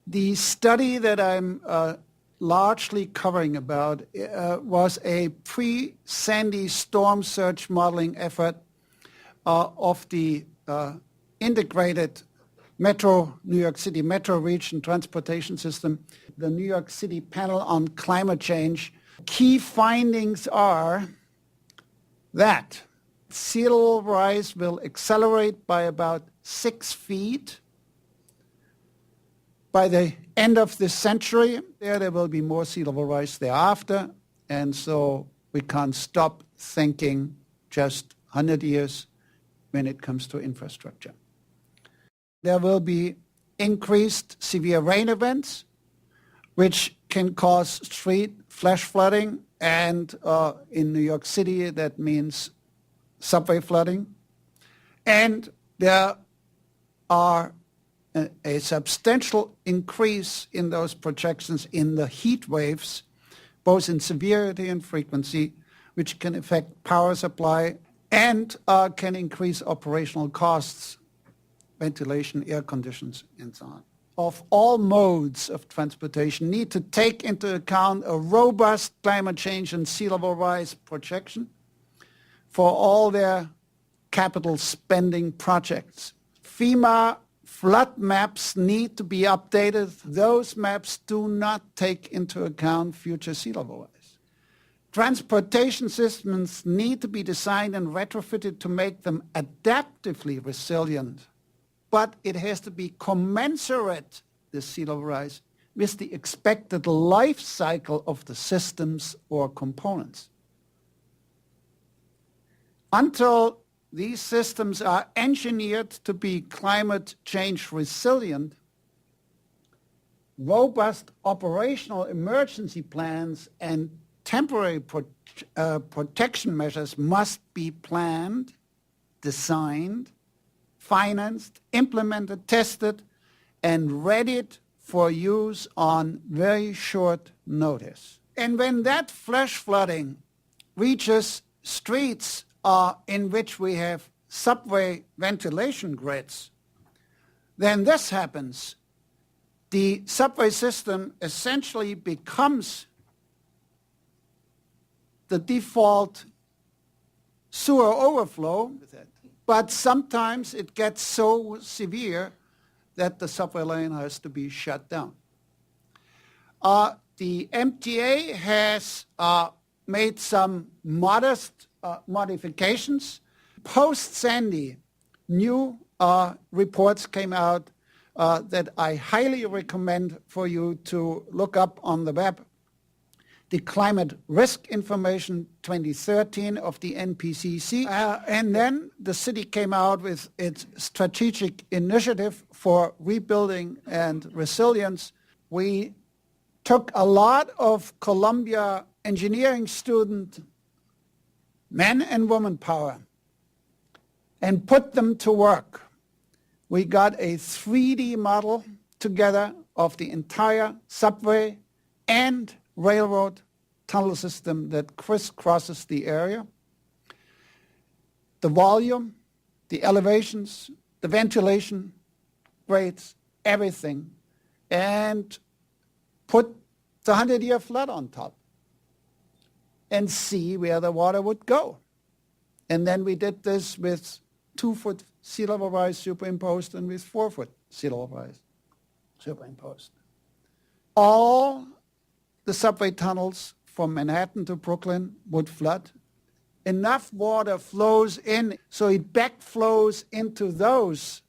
The study that I'm largely covering about was a pre-Sandy storm surge modeling effort of the integrated New York City metro region transportation system, the New York City panel on climate change. Key findings are that sea level rise will accelerate by about 6 feet. By the end of this century, there will be more sea level rise thereafter, and so we can't stop thinking just 100 years when it comes to infrastructure. There will be increased severe rain events, which can cause street flash flooding, and in New York City, that means subway flooding. And there are a substantial increase in those projections in the heat waves, both in severity and frequency, which can affect power supply and can increase operational costs, ventilation, air conditions, and so on. Of all modes of transportation need to take into account a robust climate change and sea level rise projection for all their capital spending projects. FEMA flood maps need to be updated. Those maps do not take into account future sea level rise. Transportation systems need to be designed and retrofitted to make them adaptively resilient, but it has to be commensurate, the sea level rise, with the expected life cycle of the systems or components. Until these systems are engineered to be climate change resilient, robust operational emergency plans and temporary protection measures must be planned, designed, financed, implemented, tested, and readied for use on very short notice. And when that flash flooding reaches streets in which we have subway ventilation grids, then this happens. The subway system essentially becomes the default sewer overflow, but sometimes it gets so severe that the subway lane has to be shut down. The MTA has made some modest modifications. Post-Sandy, new reports came out that I highly recommend for you to look up on the web. The Climate Risk Information 2013 of the NPCC. And then the city came out with its strategic initiative for rebuilding and resilience. We took a lot of Columbia engineering student men and women power and put them to work. We got a 3D model together of the entire subway and railroad tunnel system that crisscrosses the area. The volume, the elevations, the ventilation rates, everything, and put the 100-year flood on top and see where the water would go. And then we did this with 2-foot sea level rise superimposed and with 4-foot sea level rise superimposed. All the subway tunnels from Manhattan to Brooklyn would flood. Enough water flows in so it backflows into those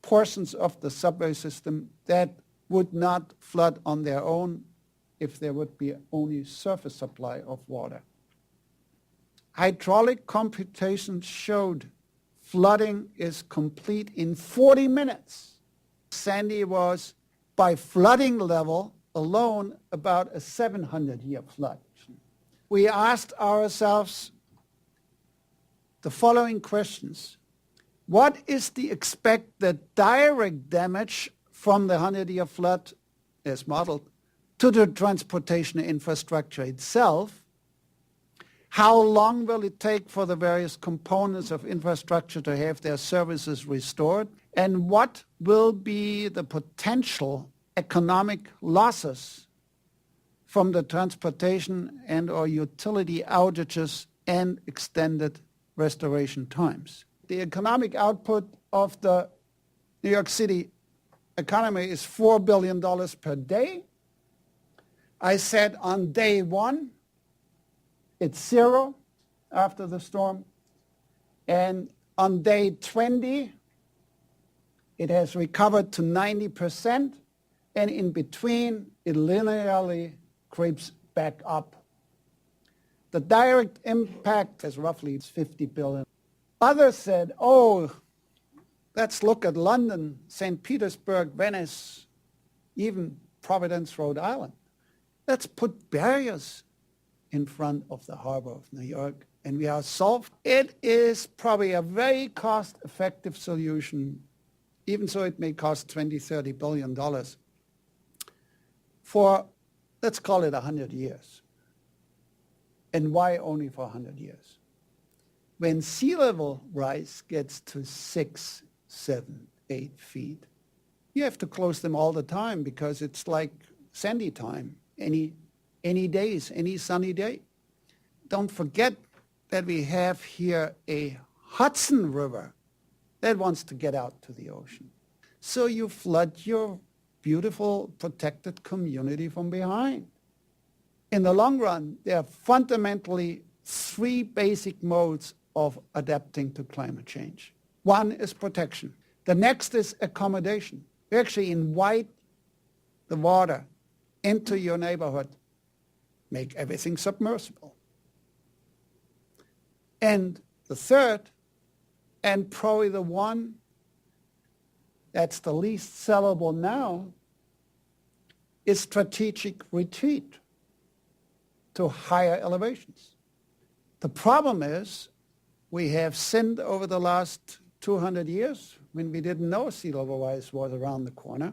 portions of the subway system that would not flood on their own if there would be only surface supply of water. Hydraulic computations showed flooding is complete in 40 minutes. Sandy was, by flooding level alone, about a 700-year flood. We asked ourselves the following questions. What is the expected direct damage from the 100-year flood, as modeled, to the transportation infrastructure itself? How long will it take for the various components of infrastructure to have their services restored? And what will be the potential economic losses from the transportation and or utility outages and extended restoration times. The economic output of the New York City economy is $4 billion per day. I said on day one, it's zero after the storm. And on day 20, it has recovered to 90%. And in between, it linearly creeps back up. The direct impact is roughly 50 billion. Others said, oh, let's look at London, St. Petersburg, Venice, even Providence, Rhode Island. Let's put barriers in front of the harbor of New York, and we are solved. It is probably a very cost-effective solution, even so it may cost $20, $30 billion for, let's call it 100 years. And why only for 100 years? When sea level rise gets to 6, 7, 8 feet, you have to close them all the time because it's like Sandy time, any days, any sunny day. Don't forget that we have here a Hudson River that wants to get out to the ocean. So you flood your beautiful protected community from behind. In the long run, there are fundamentally 3 basic modes of adapting to climate change. One is protection. The next is accommodation. You actually invite the water into your neighborhood, make everything submersible. And the third, and probably the one that's the least sellable now, is strategic retreat to higher elevations. The problem is we have sinned over the last 200 years when we didn't know sea level rise was around the corner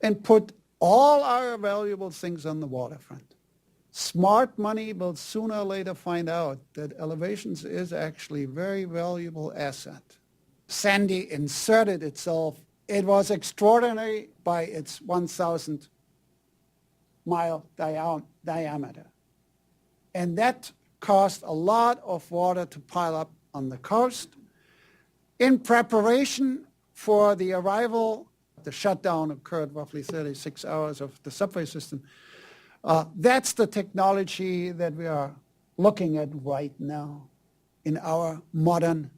and put all our valuable things on the waterfront. Smart money will sooner or later find out that elevations is actually a very valuable asset. Sandy inserted itself. It was extraordinary by its 1,000-mile diameter. And that caused a lot of water to pile up on the coast. In preparation for the arrival, the shutdown occurred roughly 36 hours of the subway system. That's the technology that we are looking at right now in our modern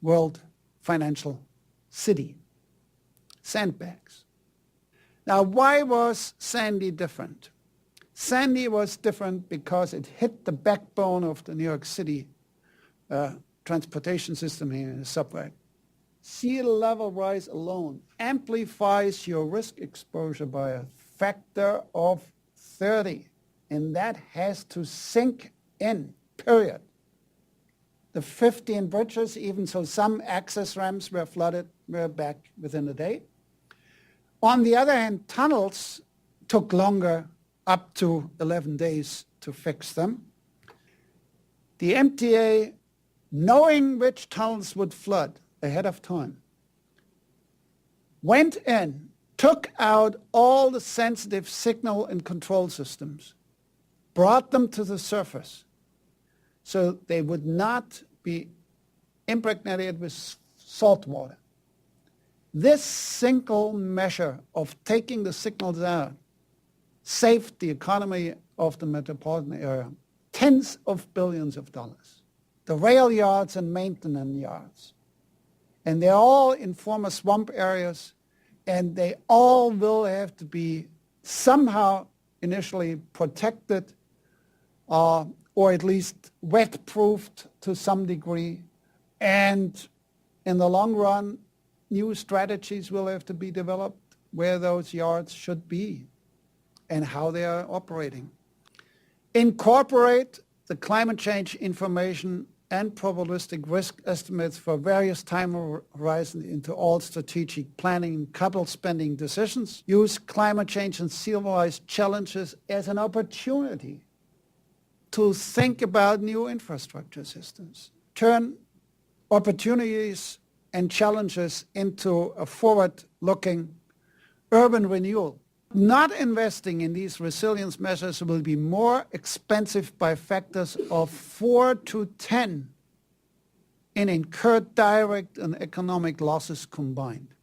world financial city. Sandbags. Now, why was Sandy different? Sandy was different because it hit the backbone of the New York City transportation system here in the subway. Sea level rise alone amplifies your risk exposure by a factor of 30, and that has to sink in, period. The 15 bridges, even so some access ramps were flooded, were back within a day. On the other hand, tunnels took longer, up to 11 days to fix them. The MTA, knowing which tunnels would flood ahead of time, went in, took out all the sensitive signal and control systems, brought them to the surface so they would not be impregnated with salt water. This single measure of taking the signals out saved the economy of the metropolitan area tens of billions of dollars. The rail yards and maintenance yards. And they're all in former swamp areas, and they all will have to be somehow initially protected or at least wet-proofed to some degree. And in the long run, new strategies will have to be developed where those yards should be and how they are operating. Incorporate the climate change information and probabilistic risk estimates for various time horizons into all strategic planning and capital spending decisions. Use climate change and sea level rise challenges as an opportunity to think about new infrastructure systems. Turn opportunities and challenges into a forward-looking urban renewal. Not investing in these resilience measures will be more expensive by factors of 4 to 10 in incurred direct and economic losses combined.